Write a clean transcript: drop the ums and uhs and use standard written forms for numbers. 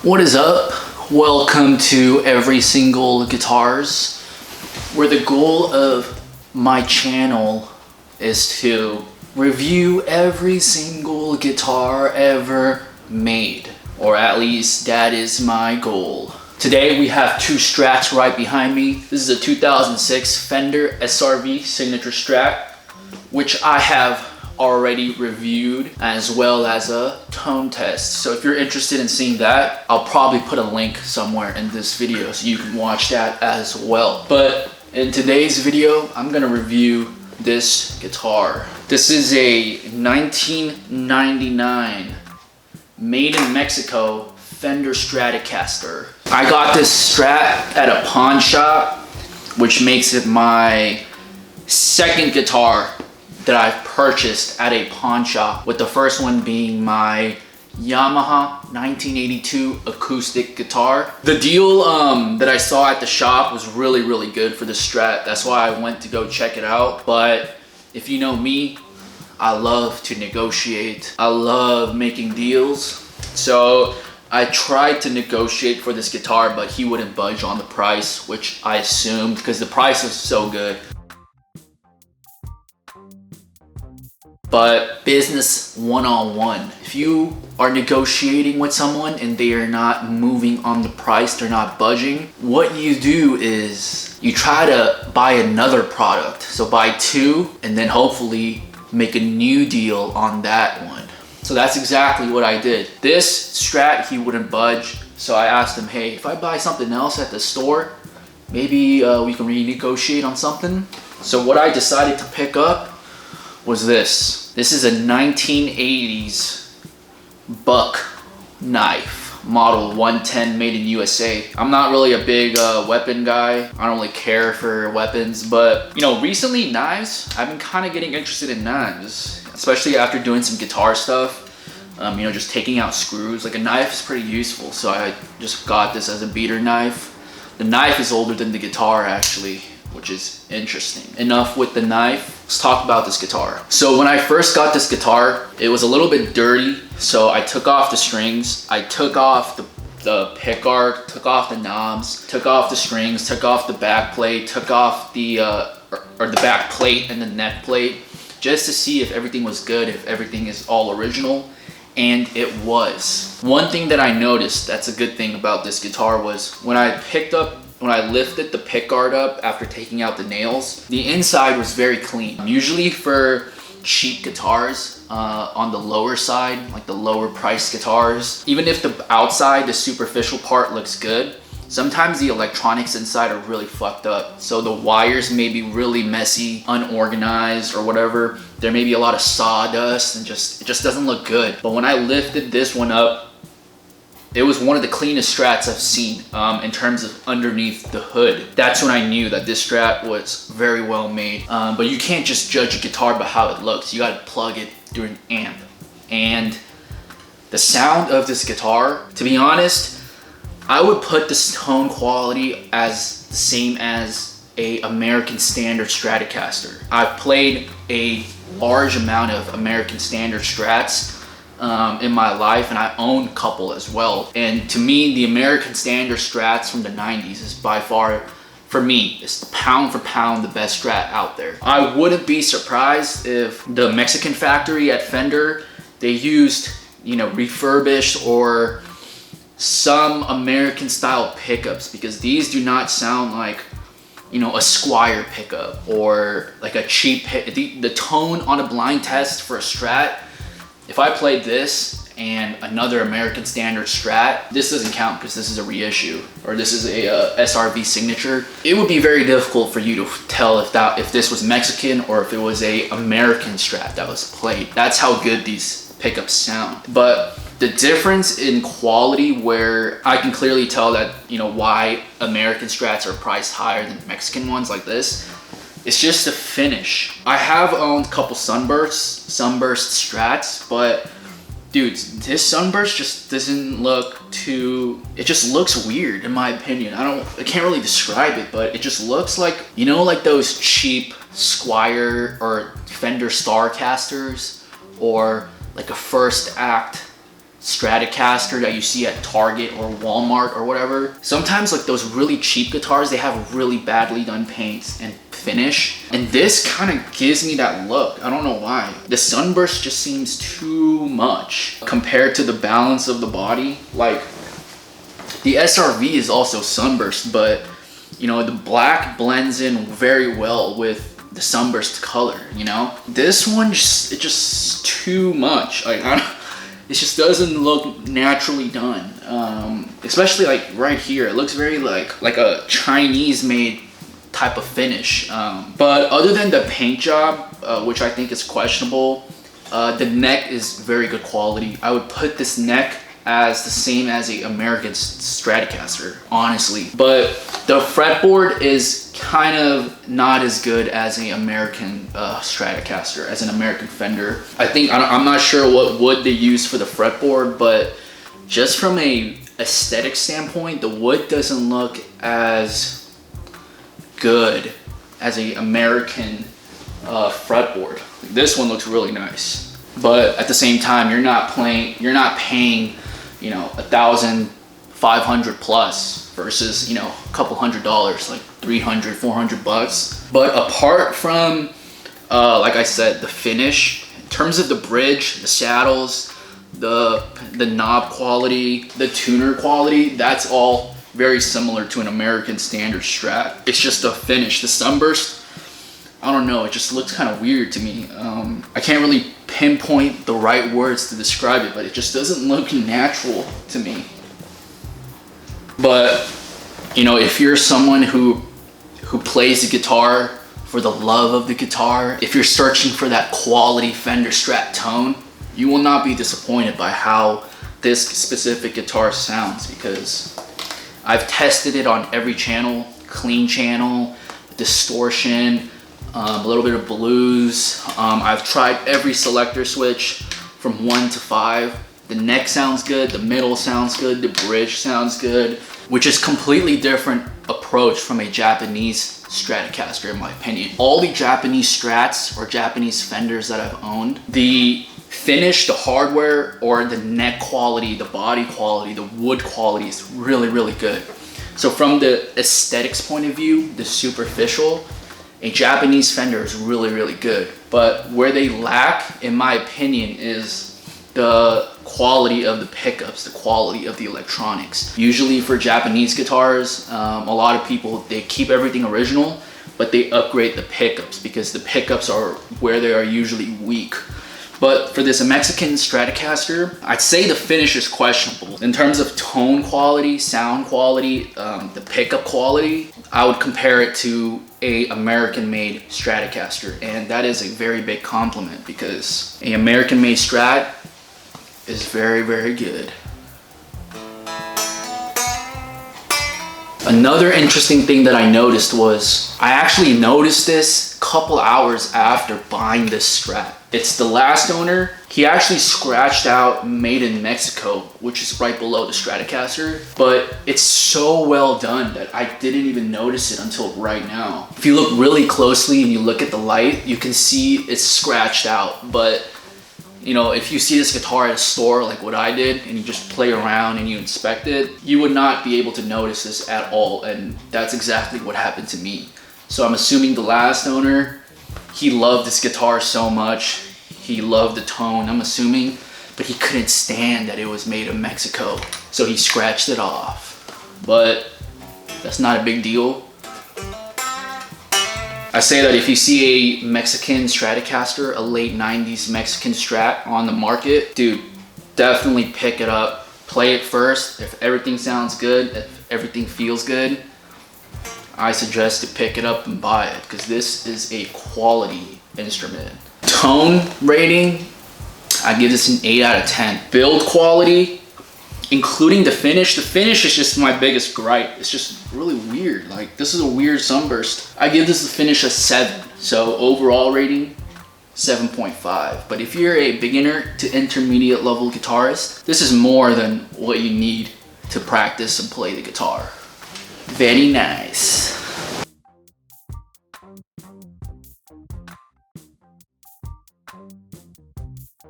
What is up? Welcome to Every Single Guitars, where the goal of my channel is to review every single guitar ever made, or at least that is my goal. Today we have two Strats right behind me. This is a 2006 Fender SRV Signature Strat, which I have already reviewed, as well as a tone test. So if you're interested in seeing that, I'll probably put a link somewhere in this video so you can watch that as well. But in today's video, I'm gonna review this guitar. This is a 1999 made in Mexico Fender Stratocaster. I got this Strat at a pawn shop, which makes it my second guitar that I've purchased at a pawn shop, with the first one being my Yamaha 1982 acoustic guitar. The deal that I saw at the shop was really good for the Strat. That's why I went to go check it out. But if you know me, I love to negotiate. I love making deals. So I tried to negotiate for this guitar, but he wouldn't budge on the price, which I assumed because the price is so good. But business one-on-one. If you are negotiating with someone and they are not moving on the price, they're not budging, what you do is you try to buy another product. So buy two and then hopefully make a new deal on that one. So that's exactly what I did. This Strat, he wouldn't budge. So I asked him, hey, if I buy something else at the store, maybe we can renegotiate on something. So what I decided to pick up was this. This is a 1980s buck knife, model 110, made in USA. I'm not really a big weapon guy. I don't really care for weapons, but you know, recently knives, I've been kind of getting interested in knives, especially after doing some guitar stuff. You know, just taking out screws. Like a knife is pretty useful, so I just got this as a beater knife. The knife is older than the guitar actually, which is interesting. Enough with the knife. Let's talk about this guitar. So when I first got this guitar, it was a little bit dirty. So I took off the strings, I took off the pickguard, took off the knobs, took off the strings, took off the back plate, took off the or the back plate and the neck plate, just to see if everything was good, if everything is all original. And it was. One thing that I noticed that's a good thing about this guitar was when I lifted the pickguard up after taking out the nails, the inside was very clean. Usually for cheap guitars, on the lower side, like the lower price guitars, even if the outside, the superficial part looks good, sometimes the electronics inside are really fucked up. So the wires may be really messy, unorganized or whatever. There may be a lot of sawdust and it just doesn't look good. But when I lifted this one up, it was one of the cleanest Strats I've seen in terms of underneath the hood. That's when I knew that this Strat was very well made. But you can't just judge a guitar by how it looks. You gotta plug it through an amp. And the sound of this guitar, to be honest, I would put this tone quality as the same as a American Standard Stratocaster. I've played a large amount of American Standard Strats in my life, and I own a couple as well. And to me, the American Standard Strats from the 90s is by far, for me, it's pound for pound the best Strat out there. I wouldn't be surprised if the Mexican factory at Fender, they used, you know, refurbished or some American style pickups, because these do not sound like, you know, a Squire pickup or like a cheap the tone on a blind test for a Strat. If I played this and another American Standard Strat, this doesn't count because this is a reissue, or this is a SRV signature. It would be very difficult for you to tell if this was Mexican or if it was a American Strat that was played. That's how good these pickups sound. But the difference in quality, where I can clearly tell that, you know, why American Strats are priced higher than Mexican ones like this, it's just the finish. I have owned a couple Sunburst Strats, but dude, this Sunburst just doesn't look too, it just looks weird in my opinion. I can't really describe it, but it just looks like, you know, like those cheap Squire or Fender Starcasters, or like a first act Stratocaster that you see at Target or Walmart or whatever. Sometimes like those really cheap guitars, they have really badly done paints and finish. And this kind of gives me that look. I don't know why. The Sunburst just seems too much compared to the balance of the body. Like the SRV is also Sunburst, but you know, the black blends in very well with the Sunburst color, you know? This one, it's just too much. Like, it just doesn't look naturally done. Especially like right here, it looks very like a Chinese made type of finish. But other than the paint job, which I think is questionable, the neck is very good quality. I would put this neck as the same as a American Stratocaster, honestly. But the fretboard is kind of not as good as an American Stratocaster, as an American Fender. I'm not sure what wood they use for the fretboard, but just from a aesthetic standpoint, the wood doesn't look as good as an American fretboard. This one looks really nice, but at the same time, you're not paying, you know, $1,500 plus versus, you know, a couple $100, like $300, $400. But apart from, like I said, the finish, in terms of the bridge, the saddles, the knob quality, the tuner quality, that's all very similar to an American standard Strat. It's just the finish. The Sunburst, I don't know, it just looks kind of weird to me. I can't really pinpoint the right words to describe it, but it just doesn't look natural to me. But, you know, if you're someone who plays the guitar for the love of the guitar, if you're searching for that quality Fender Strat tone, you will not be disappointed by how this specific guitar sounds, because I've tested it on every channel, clean channel, distortion, a little bit of blues. I've tried every selector switch from 1 to 5. The neck sounds good, the middle sounds good, the bridge sounds good, which is completely different approach from a Japanese Stratocaster in my opinion. All the Japanese Strats or Japanese Fenders that I've owned, the finish, the hardware, or the neck quality, the body quality, the wood quality is really, really good. So from the aesthetics point of view, the superficial, a Japanese Fender is really, really good. But where they lack, in my opinion, is the quality of the pickups, the quality of the electronics. Usually for Japanese guitars, a lot of people, they keep everything original, but they upgrade the pickups because the pickups are where they are usually weak. But for this Mexican Stratocaster, I'd say the finish is questionable. In terms of tone quality, sound quality, the pickup quality, I would compare it to a American-made Stratocaster. And that is a very big compliment because an American-made Strat is very, very good. Another interesting thing that I noticed was, I actually noticed this a couple hours after buying this Strat. It's the last owner. He actually scratched out made in Mexico, which is right below the Stratocaster, but it's so well done that I didn't even notice it until right now. If you look really closely and you look at the light, you can see it's scratched out, but you know, if you see this guitar at a store like what I did and you just play around and you inspect it, you would not be able to notice this at all, and that's exactly what happened to me. So I'm assuming the last owner, he loved this guitar so much, he loved the tone, I'm assuming, but he couldn't stand that it was made in Mexico, so he scratched it off. But that's not a big deal. I say that if you see a Mexican Stratocaster, a late 90s Mexican Strat on the market, dude, definitely pick it up. Play it first. If everything sounds good, if everything feels good, I suggest to pick it up and buy it because this is a quality instrument. Tone rating, I give this an 8 out of 10. Build quality, including the finish is just my biggest gripe. It's just really weird. Like, this is a weird Sunburst. I give this a finish a 7. So overall rating, 7.5. But if you're a beginner to intermediate level guitarist, this is more than what you need to practice and play the guitar. Very nice.